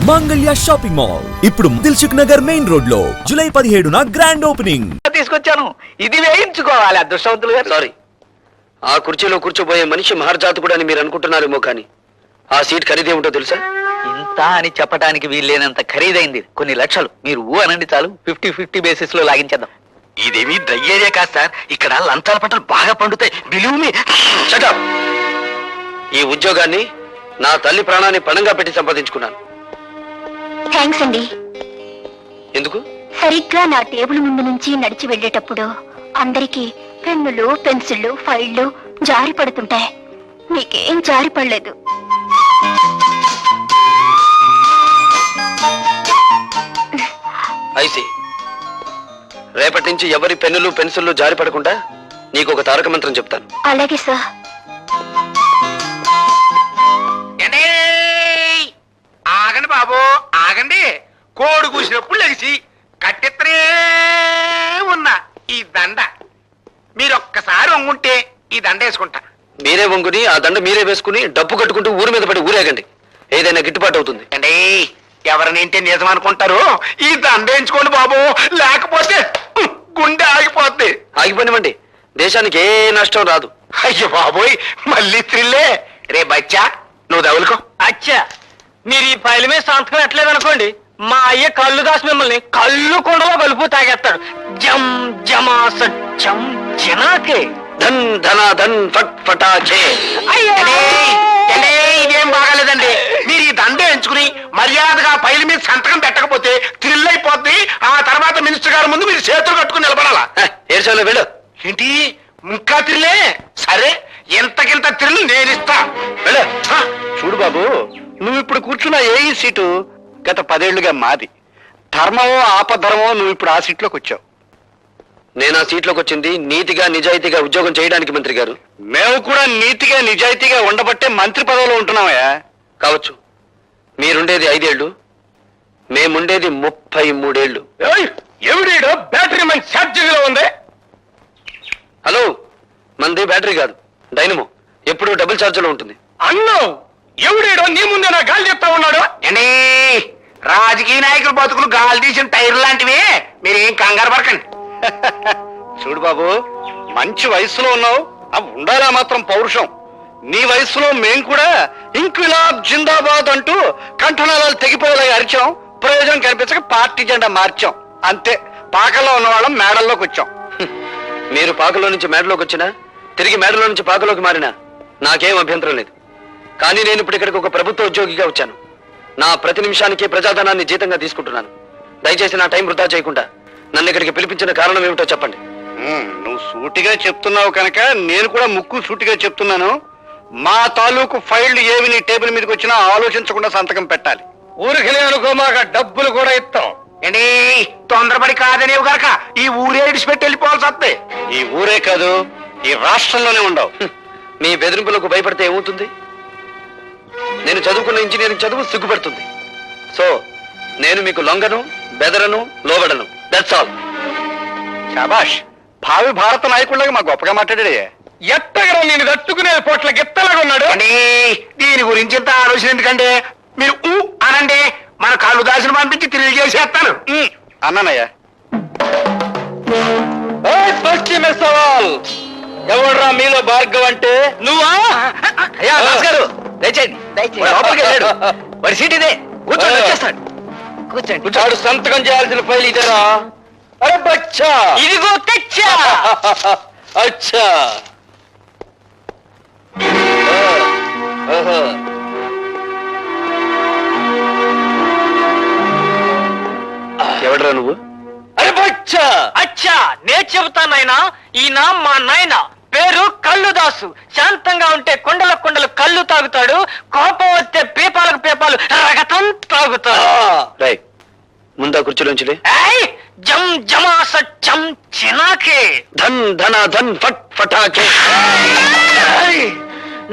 మాంగళ్య shopping mall ఇప్పుడు Dilsukh Nagar main road లో జూలై 17న గ్రాండ్ ఓపెనింగ్ తీసుకొచ్చాను. ఇది వేయించుకోవాలి అదృష్టవంతులు గారు. సారీ, ఆ కుర్చీలో కూర్చోబోయే మనిషి మహర్జాతకుడు అని మీరు అనుకుంటున్నారేమో కానీ ఆ సీట్ ఖరీదే ఉంటో తెలుసా? ఇంత అని చెప్పడానికి వీల్లేనంత ఖరీదైంది. కొన్ని లక్షలు. మీరు అనండి చాలు. 50-50 బేసిస్ లో లాగించేద్దాం. ఇదేమి డ్రై ఏరియా కాదు సార్. ఇక్కడ లంచాల పంటలు బాగా పండుతాయి. Believe me. Shut up. ఈ ఉద్యోగాన్ని నా తల్లి ప్రాణాన్ని పణంగా పెట్టి సంపాదించుకున్నాను. థ్యాంక్స్ అండి. ఎందుకు? సరిగ్గా నా టేబుల్ ముందు నుంచి నడిచి వెళ్ళేటప్పుడు అందరికీ పెన్నులు, పెన్సిళ్ళు, ఫైళ్లు జారి పడుతుంటాయి. మీకేం జారి పడలేదు. ఐసి, రేపటి నుంచి ఎవరి పెన్నులు పెన్సిళ్ళు జారి పడకుండా నీకు ఒక తారక మంత్రం చెప్తాను. అలాగే సార్. ఆగండి బాబు, ఆగండి. కోడి కూసినప్పుడు లెగిసి కట్టెత్తనే ఉన్న ఈ దండ మీరొక్కసారి వంగుంటే ఈ దండ వేసుకుంటా. మీరే వంగుని ఆ దండ మీరే వేసుకుని డబ్బు కట్టుకుంటూ ఊరి మీద పడి ఊరేగండి. ఏదైనా గిట్టుబాటు అవుతుంది. అండి ఎవరిని ఇంటే నిజం అనుకుంటారు. ఈ దండ వేయించుకోండి బాబు, లేకపోతే గుండె ఆగిపోద్ది. ఆగిపోనివ్వండి, దేశానికి ఏ నష్టం రాదు. అయ్యో బాబోయ్, మళ్ళీ త్రిల్లే. రే బచ్చా, నువ్వు దవులుకో. అచ్చా, మీరు ఈ ఫైల్ మీద సంతకం ఎట్లేదనుకోండి, మా అయ్య కళ్ళు దాసి మిమ్మల్ని కళ్ళు కొండలో కలుపు తాగేస్తాడు. జమ్ జమా సత్యం జనాకే ధన్ ధన ధన్ ఫట్ ఫటాకే. ఇదేం బాగాలేదండి. మీరు ఈ దండ ఎంచుకుని మర్యాదగా ఫైల్ మీద సంతకం పెట్టకపోతే థ్రిల్ అయిపోద్ది. ఆ తర్వాత మినిస్టర్ గారి ముందు మీరు చేతులు కట్టుకుని నిలబడాలా. ఏడ్చాలో వెళ్ళు. ఏంటి ఇంకా థ్రిల్లే? సరే, ఎంతకింత థ్రిల్ నేను ఇస్తా. వెళ్ళు. చూడు బాబు, నువ్వు ఇప్పుడు కూర్చున్న ఏ సీటు గత 10 ఏళ్లుగా మాది. ధర్మమో ఆపధర్మమో నువ్వు ఇప్పుడు ఆ సీట్లోకి వచ్చావు. నేను ఆ సీట్లోకి వచ్చింది నీతిగా నిజాయితీగా ఉద్యోగం చేయడానికి. మంత్రి గారు, మేము కూడా నీతిగా నిజాయితీగా ఉండబట్టే మంత్రి పదవిలో ఉంటున్నామయ్యా. కావచ్చు, మీరుండేది 5 ఏళ్ళు, మేముండేది 33 ఏళ్ళు. ఎవడీడో బ్యాటరీ మంచి ఛార్జింగ్ లో ఉంది. హలో, మంది బ్యాటరీ కాదు, డైనమో. ఎప్పుడు డబుల్ ఛార్జ్ లో ఉంటుంది. అన్నో ఎవడేడో నీ ముందే నా గాలి చెప్తా ఉన్నాడు. అండి రాజకీయ నాయకులు బతుకులు గాలి తీసిన టైర్ లాంటివి. మీరేం కంగారు పడకండి. చూడు బాబు, మంచి వయసులో ఉన్నావు, ఉండాలా మాత్రం పౌరుషం. నీ వయసులో మేం కూడా ఇంక్విలాబ్ జిందాబాద్ అంటూ కంఠనాళాలు తెగిపోయేలా అరిచాం. ప్రయోజనం కనిపించక పార్టీ జెండా మార్చాం. అంతే, పాకల్లో ఉన్న వాళ్ళం మేడల్లోకి వచ్చాం. మీరు పాకలో నుంచి మేడలోకి వచ్చినా, తిరిగి మేడలో నుంచి పాకలోకి మారినా నాకేం అభ్యంతరం లేదు. కానీ నేను ఇప్పుడు ఇక్కడికి ఒక ప్రభుత్వ ఉద్యోగిగా వచ్చాను. నా ప్రతి నిమిషానికి ప్రజాధనాన్ని జీతంగా తీసుకుంటున్నాను. దయచేసి నా టైం వృధా చేయకుండా నన్ను ఇక్కడికి పిలిపించిన కారణం ఏమిటో చెప్పండి. నువ్వు సూటిగా చెప్తున్నావు కనుక నేను కూడా ముక్కు సూటిగా చెప్తున్నాను. మా తాలూకు ఫైళ్లు ఏవి నీ టేబుల్ మీదకి వచ్చినా ఆలోచించకుండా సంతకం పెట్టాలి. ఊరికి అనుకో, మాకు డబ్బులు కూడా ఇస్తాం. ఏంటి తొందరపడి కాదనేవు గనక ఈ ఊరే ఇడిచిపెట్టి వెళ్ళిపోవాల్సి వస్తే. ఈ ఊరే కాదు, ఈ రాష్ట్రంలోనే ఉండవు. మీ బెదిరింపులకు భయపడితే ఏమవుతుంది? నేను చదువుకున్న ఇంజనీరింగ్ చదువు సిగ్గుపడుతుంది. సో నేను మీకు లొంగను, బెదరను, లోబడను. That's all. శాబాష్, భావి భారత నాయకుడిలాగా మా గొప్పగా మాట్లాడాడే. ఎత్తగరం నేను తట్టుకునే పోట్ల గెత్తలాగా ఉన్నాడు. దీని గురించి ఇంత ఆలోచన ఎందుకంటే మీరు అనండి, మన కాళ్ళు దాసిన పంపించి తిరిగి చేసేస్తాను. అన్నానయ్యా. ఎవడ్రా మీలో భార్గవ్ అంటే? నువ్వా? అయ్యా నమస్కారం, దయచేయండి. వాడి సీట్ ఇదే, కూర్చోండి, వచ్చేస్తాడు. కూర్చోండి. వాడు సంతకం చేయాల్సిన ఫైల్ ఇదేరా? అరే బచ్చా, ఇదిగో తెచ్చా. అచ్చా. ఎవడరా నువ్వు? అరే బచ్చా. అచ్చా, నే చెబుతానైనా. ఈయన మా నాయన, పేరు కళ్ళుదాసు. శాంతంగా ఉంటే కొండల కొండలు కళ్ళు తాగుతాడు, కోపం వస్తే పీపాలకు పీపాలు రగతం తాగుతాడు. రై, ముందా కుర్చీలోంచి జమ్ జమా సత్యం చినాకే ధన్ ధన ధన్ ఫట్ ఫటాకే.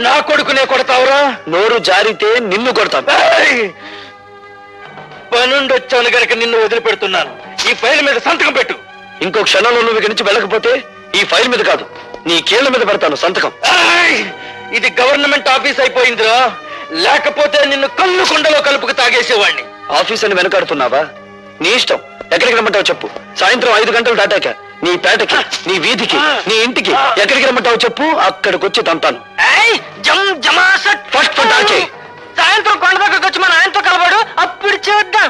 నా కొడుకునే కొడతావురా? నోరు జారితే నిన్ను కొడతాను. పనుండొచ్చాను గనక నిన్ను వదిలిపెడుతున్నాను. ఈ ఫైల్ మీద సంతకం పెట్టు. ఇంకో క్షణంలో నువ్వు ఇక్కడి నుంచి వెళ్ళకపోతే ఈ ఫైల్ మీద కాదు, నీ కీళ్ల మీద పెడతాను సంతకం. ఇది గవర్నమెంట్ ఆఫీస్ అయిపోయిందిరా, లేకపోతే నిన్ను కళ్ళు కొండలో కలుపుకు తాగేసేవాడిని. ఆఫీస్ అని వెనకాడుతున్నావా? నీ ఇష్టం, ఎక్కడికి రమ్మంటావు చెప్పు. సాయంత్రం 5 గంటలు దాటాక నీ పేటకి, నీ వీధికి, నీ ఇంటికి ఎక్కడికి రమ్మంటావు చెప్పు, అక్కడికి వచ్చి తంతాను. ఏయ్, జమ్ జమాసట్. ఫస్ట్ చేయి. సాయంత్రం కొండ దగ్గరకు వచ్చి మన ఆయనతో కలవాడు, అప్పుడు చేద్దాం.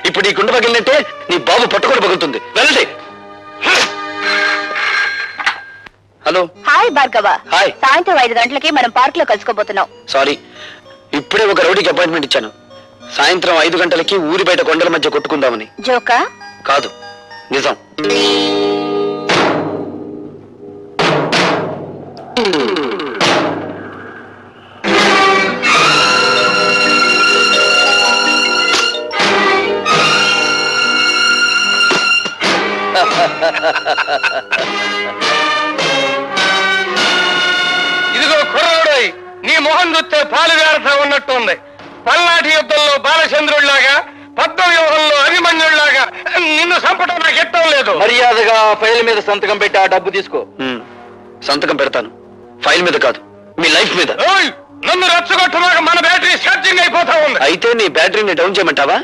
ఇప్పుడు నీ గుండె పగిలినట్టే నీ బాబు పట్టుకొని పగులుతుంది. వెళ్ళండి. హలో. హాయ్ భార్గవ. హాయ్. సాయంత్రం 5 గంటలకి మనం పార్క్ లో కలుసుకోబోతున్నాం. సారీ, ఇప్పుడే ఒక రౌడీకి అపాయింట్మెంట్ ఇచ్చాను. సాయంత్రం 5 గంటలకి ఊరి బయట కొండల మధ్య కొట్టుకుందామని. జోకా? కాదు, నిజం. ఇదిగో కుర్రోడోయ్, నీ మొహం చూస్తే పాలు వేరత ఉన్నట్టుంది. పల్నాటి యుద్ధంలో బాలచంద్రుడిలాగా, పద్మవ్యూహంలో అభిమన్యుడిలాగా నిన్ను చంపడం నాకు ఇష్టం లేదు. మర్యాదగా ఫైల్ మీద సంతకం పెట్టి ఆ డబ్బు తీసుకో. సంతకం పెడతాను, ఫైల్ మీద కాదు, మీ లైఫ్ మీద. ఓయ్, నన్ను రెచ్చగొట్టమాక, మన బ్యాటరీ ఛార్జింగ్ అయిపోతా ఉంది. అయితే నీ బ్యాటరీని డౌన్ చేయమంటావా?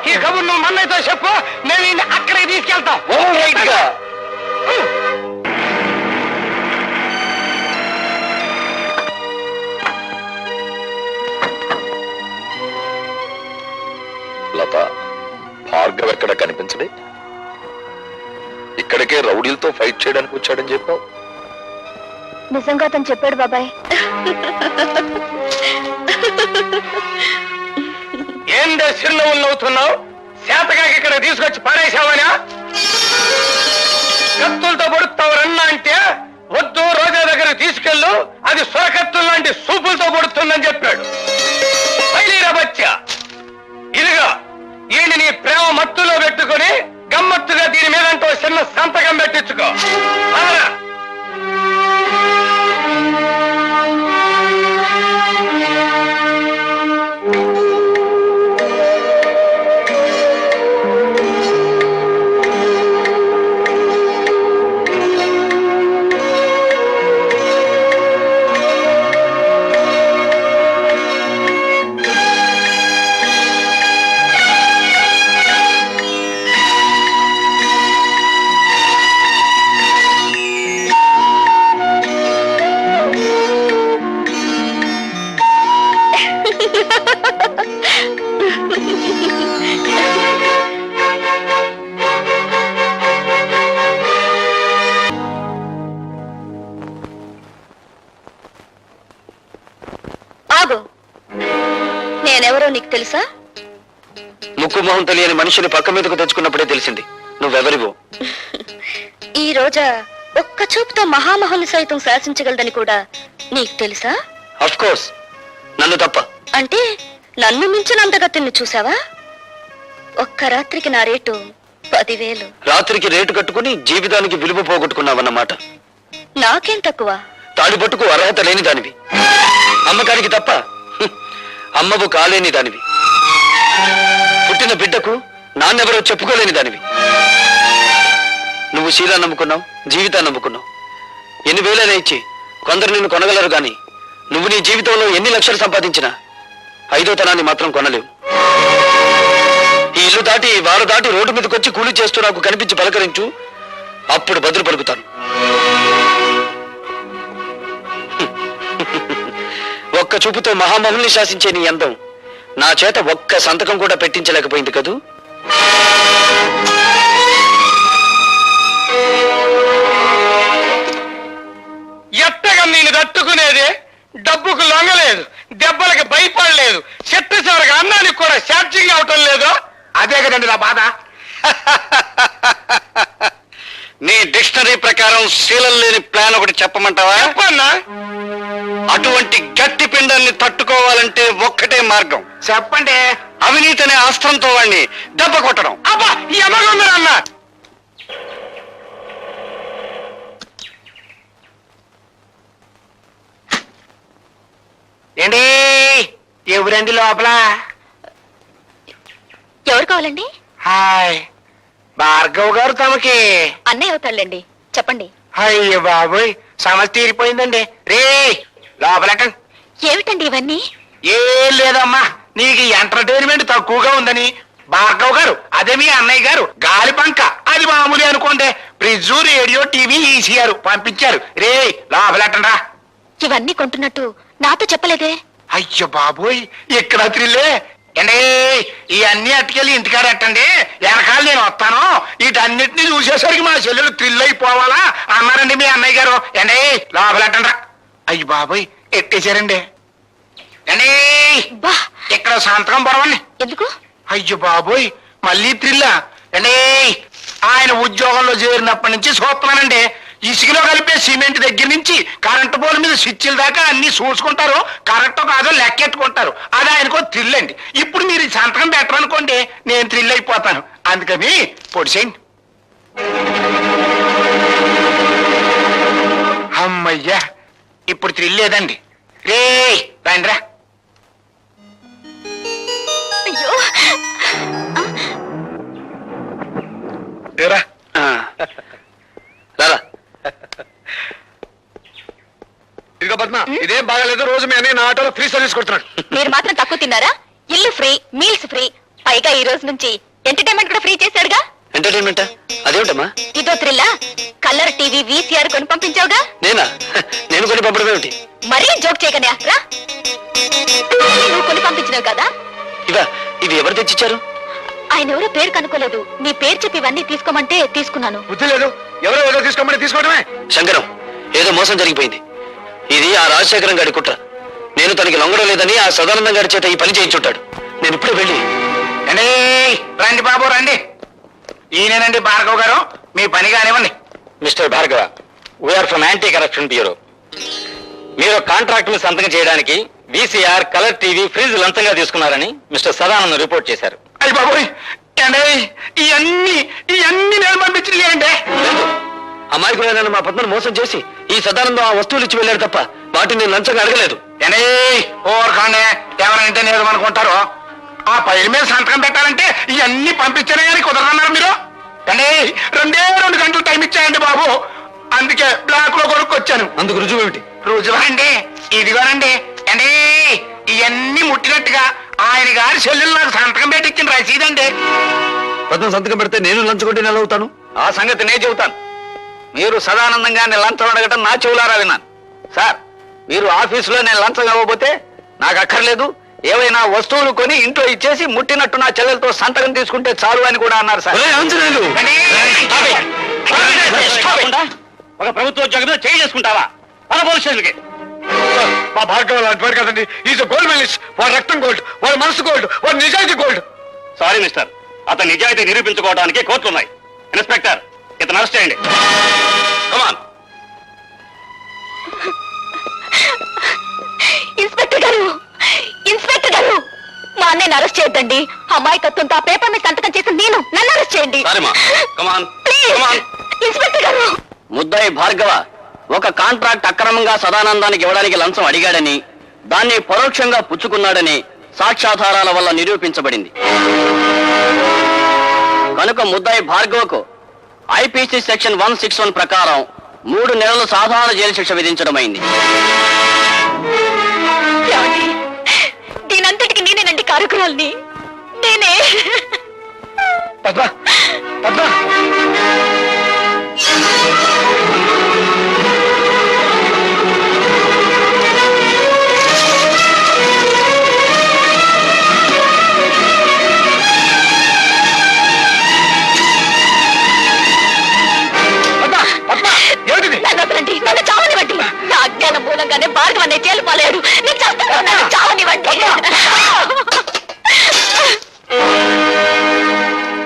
ఈ కబుర్ నువ్వు మన్నయ్యతో చెప్పు, నేను అక్కడికి తీసుకెళ్తాం. లత, భార్గవ్ ఎక్కడ కనిపించడే? ఇక్కడికే రౌడీలతో ఫైట్ చేయడానికి వచ్చాడని చెప్పావు. నిజంగా అతను చెప్పాడు బాబాయ్. ఏందే చిరునవ్వులు నవ్వుతున్నావు? శాతకాకి ఇక్కడ తీసుకొచ్చి పారేశావనా? కత్తులతో పొడుస్తావు రన్నా అంటే వద్దు, రోజా దగ్గరికి తీసుకెళ్ళు, అది సొరకత్తులు లాంటి సూపులతో పొడుతుందని చెప్పాడు. బయలురా బచ్చా, ఇదిగా ఈయన నీ ప్రేమ మత్తులో పెట్టుకుని గమ్మత్తుగా దీని మీదంటూ చిన్న సంతకం పెట్టించుకో. అవునా? ఆగు, నేనెవరో నీకు తెలుసా? ముక్కు మొహం తెలియని మనిషిని పక్క మీదకు తెచ్చుకున్నప్పుడే తెలిసింది నువ్వెవరివో. ఈ రోజా ఒక్క చూపుతో మహామహుని సైతం శాసించగలదని కూడా నీకు తెలుసా? అఫ్ కోర్స్, నన్ను తప్ప. అంటే నన్ను మించిన అందగతిని చూసావా? ఒక్క రాత్రికి నా రేటు 10,000. రాత్రికి రేటు కట్టుకుని జీవితానికి విలువ పోగొట్టుకున్నావన్నమాట. నాకేం తక్కువ? తాడిపట్టుకు అర్హత లేని దానివి, అమ్మకానికి తప్ప అమ్మవు కాలేని దానివి, పుట్టిన బిడ్డకు నాన్నెవరో చెప్పుకోలేని దానివి. నువ్వు శీలా నమ్ముకున్నావు, జీవితాన్ని నమ్ముకున్నావు. ఎన్ని వేలైనా ఇచ్చి కొందరు నిన్ను కొనగలరు గాని నువ్వు నీ జీవితంలో ఎన్ని లక్షలు సంపాదించినా 5వ తనాన్ని మాత్రం కొనలేవు. ఈ ఇల్లు దాటి వారు దాటి రోడ్డు మీదకి వచ్చి కూలీ చేస్తూ నాకు కనిపించి పలకరించు, అప్పుడు బదులు పలుకుతాను. ఒక్క చూపుతో మహామహుల్ని శాసించే నీ అందం నా చేత ఒక్క సంతకం కూడా పెట్టించలేకపోయింది కదూ. ఎట్టగా నేను తట్టుకునేదే, డబ్బుకు లొంగలేదు, దెబ్బలకు భయపడలేదు, చెట్టు చివరికి అన్నానికి కూడా ఛార్జింగ్ అవటం లేదు. అదే కదండి నా బాధ. నీ డిక్షనరీ ప్రకారం శీలం లేని ప్లాన్ ఒకటి చెప్పమంటావా? చెప్పన్నా. అటువంటి గట్టి పిండాన్ని తట్టుకోవాలంటే ఒక్కటే మార్గం. చెప్పండి. అవినీతి అనే అస్త్రంతో వాడిని దెబ్బ కొట్టడం. అబ్బా, ఈ అమ్మగా అన్న. ఏంటి ఎవరండి లోపల? ఎవరు కావాలండి? హాయ్, భార్గవ్ గారు తమకి. అన్నయ్య అవుతాళ్ళండి, చెప్పండి. అయ్యో బాబోయ్, సమస్య తీరిపోయిందండి. రే లోపలెట్టండి. ఏమిటండి ఇవన్నీ? ఏం లేదమ్మా, నీకు ఎంటర్టైన్మెంట్ తక్కువగా ఉందని భార్గవ్ గారు, అదే మీ అన్నయ్య గారు గాలి పంక, అది మామూలు అనుకోండి, ఫ్రిడ్జ్, రేడియో, టీవీ, ఈసీఆర్ పంపించారు. రే లోపలెట్టండి రా. ఇవన్నీ కొంటున్నట్టు నాతో చెప్పలేదే? అయ్యో బాబోయ్, ఇక్కడ త్రిల్లే. అండి ఇవన్నీ అట్టుకెళ్ళి ఇంటికాడ ఎట్టండి, వెనకాల నేను వస్తాను. వీటన్నిటిని చూసేసరికి మా చెల్లెలు థ్రిల్ అయిపోవాలా అన్నారండి మీ అన్నయ్య గారు. అండి లోపలెట్టండి రా. అయ్యి బాబోయ్, ఎట్టేశారండి. అండి బా, ఇక్కడ సంతకం పొరవండి. ఎందుకు? అయ్యో బాబోయ్, మళ్ళీ త్రిల్లా. అండి ఆయన ఉద్యోగంలో చేరినప్పటి నుంచి చూస్తున్నానండి, ఇసుకలో కలిపే సిమెంట్ దగ్గర నుంచి కరెంటు పోల్ మీద స్విచ్ల దాకా అన్ని చూసుకుంటారు. కరెక్ట్ కాదో లెక్కెట్టుకుంటారు. అది ఆయనకో థ్రిల్ అండి. ఇప్పుడు మీరు ఈ సంతకం పెట్టరనుకోండి, నేను థ్రిల్ అయిపోతాను. అందుకని పొడిసేయండి. అమ్మయ్యా, ఇప్పుడు థ్రిల్ లేదండి. రే రండిరా. అయ్యో, రా. రారా. ఇదిగో పద్మ, ఇదేం బాగాలేదు. రోజు మీ అన్నయ్య నా ఆటోలో ఫ్రీ సర్వీస్ కొడుతున్నాడు. మీరు మాత్రం తక్కువ తిన్నారా? ఇల్లు ఫ్రీ, మీల్స్ ఫ్రీ, పైగా ఈ రోజు నుంచి ఎంటర్టైన్మెంట్ కూడా ఫ్రీ చేశాడుగా. ఎంటర్టైన్మెంట్ అదేమిటమ్మా? ఇదో థ్రిల్లా? కలర్ టీవీ, వీసీఆర్ కొని పంపించావుగా. నేనా? నేను కొని పంపడం ఏమిటి? మరీ జోక్ చేయకనే రా. నువ్వు కొని పంపించినావు కదా. ఇవి ఎవరు తెచ్చిచ్చారు? ఆయన ఎవరో పేరు కనుక్కోలేదు, నీ పేరు చెప్పి ఇవన్నీ తీసుకోమంటే తీసుకున్నాను. బుద్ధి లేదు, ఎవరో ఏదో తీసుకోమని తీసుకోవడమే. శంకరం, ఏదో మోసం జరిగిపోయింది. ఇది ఆ రాజశేఖరం గారి కుట్ర. నేను తనకి లొంగడం లేదని ఆ సదానందం గారి చేత ఈ పని చేయించుంటాడు. నేను ఇప్పుడే వెళ్ళి. అండి రండి బాబు రండి. ఈయనేనండి భార్గవ్ గారు, మీ పని కానివ్వండి. Mister Bhargava, we are from anti corruption bureau. మీరు కాంట్రాక్ట్ మీద సంతకం చేయడానికి వీసీఆర్, కలర్ టీవీ, ఫ్రిడ్జ్ లంచంగా తీసుకున్నారని మిస్టర్ సదానందం రిపోర్ట్ చేశారు. అయ్యి బాబోయ్, అండి ఇవన్నీ నేను పంపించలేండి. అమాయకులైన మా పద్మను మోసం చేసి ఈ సదానందం ఆ వస్తువులు ఇచ్చి వెళ్ళాడు తప్ప వాటిని నేను లంచంగా అడగలేదు. అండి ఓర్కండి, ఎవరంటే నేను అనుకుంటారు. ఆ పైల మీద సంతకం పెట్టాలంటే ఇవన్నీ పంపించనే కానీ కుదరన్నారు మీరు. అండి 2 గంటలు టైం ఇచ్చాయండి బాబు, అందుకే బ్లాక్ లో కొనుక్కొచ్చాను. అందుకు రుజువు ఏమిటి? రుజువా అండి? ఇదిగోనండి. అండి ఇవన్నీ ముట్టినట్టుగా ఆయన గారి చెల్లెలు నాకు సంతకం పెట్టించిన రసీదండి. పద్మ సంతకం పెడితే నేను లంచగొట్టి నెల అవుతాను. ఆ సంగతి నేను చెబుతాను. మీరు సదానందంగా నేను లంచం అడగటం నా చెవులారా విన్నాను. సార్, మీరు ఆఫీసులో నేను లంచం ఇవ్వబోతే నాకు అక్కర్లేదు, ఏవైనా వస్తువులు కొని ఇంట్లో ఇచ్చేసి ముట్టినట్టు నా చెల్లెలతో సంతకం తీసుకుంటే చాలు అని కూడా అన్నారు సార్. ఒక ప్రభుత్వ ఉద్యోగం చేయి చేసుకుంటావా? మన పోలీసులకి మా భార్గవ లాంటి వాడు కదండి. Is gold medallist. వాడు రక్తం గోల్డ్, వాడు మనసు గోల్డ్, వాడు నిజాయితీ గోల్డ్. సారీ మిస్టర్, అతని నిజాయితీ నిరూపించుకోవడానికి కోర్టులున్నాయి. ఇన్స్పెక్టర్, ఇతను అరెస్ట్ చేయండి. కమాన్. ఇన్స్పెక్టర్ గారు, ఇన్స్పెక్టర్ గారు, మా అన్నయ్యని అరెస్ట్ చేయొద్దండి. అమాయకత్వంతో ఆ పేపర్ మీద సంతకం చేసి నన్ను అరెస్ట్ చేయండి. సారీమా, కమాన్. ప్లీజ్. కమాన్. ఇన్స్పెక్టర్ గారు. ముద్దాయి భార్గవ ఒక కాంట్రాక్ట్ అక్రమంగా సదానందానికి ఇవ్వడానికి లంచం అడిగాడని, దాన్ని పరోక్షంగా పుచ్చుకున్నాడని సాక్ష్యాధారాల వల్ల నిరూపించబడింది. కనుక ముద్దాయి భార్గవకు ఐపీసీ సెక్షన్ 161 ప్రకారం 3 నెలలు సాధారణ జైలు శిక్ష విధించడమైంది. ఏమండి? దీనంతటికి నేనేనండి కారకురాల్ని. నేనే. పద్మ, పద్మ. నన్ను వదలండి, నన్ను చావనివ్వండి. నా అజ్ఞానం మూలంగానే భార్గవ అనే జైలు పాలేడు. నేను చేస్తాను, నన్ను చావనివ్వండి.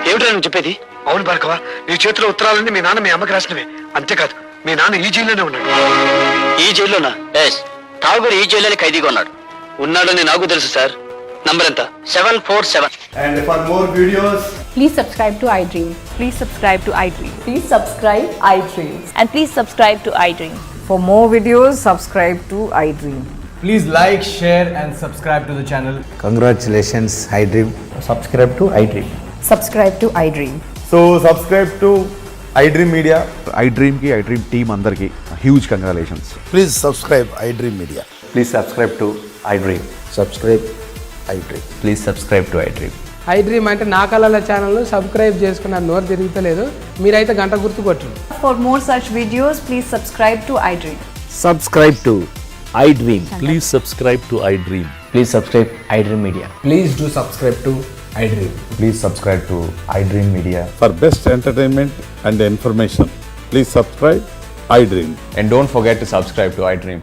ఏమిటో నువ్వు చెప్పేది? అవును భార్గవ, నీ చేతిలో ఉత్తరాలన్నీ మీ నాన్న మీ అమ్మకి రాసినవే. అంతేకాదు, మీ నాన్న ఈ జైల్లోనే ఉన్నాడు. ఈ జైల్లోనా? ఎస్, ఠాగూర్ ఈ జైల్లోనే ఖైదీగా ఉన్నాడు. ఉన్నాడని నాకు తెలుసు సార్. నంబర్ ఎంత? 747. And for more videos, Please subscribe to iDream. Please subscribe to iDream. Please subscribe iDream. And please subscribe to iDream. For more videos, subscribe to iDream. please like, share and subscribe to the channel. Congratulations, iDream. Subscribe to iDream. Subscribe to iDream. So subscribe to iDream Media. iDream ki iDream team andarki huge congratulations. Please subscribe iDream Media. Please subscribe to iDream. Subscribe iDream. Please subscribe to iDream. iDream అంటే నా కళల channel subscribe చేసుకున్న నోరు తిరుగుతలేదు. మీరైతే గంట గుర్తు కొట్టండి. For more such videos, please subscribe to iDream. Subscribe to iDream. Please subscribe to iDream. Please subscribe iDream Media. Please do subscribe to iDream. Please subscribe to iDream Media. For best entertainment and information, please subscribe iDream. And don't forget to subscribe to iDream.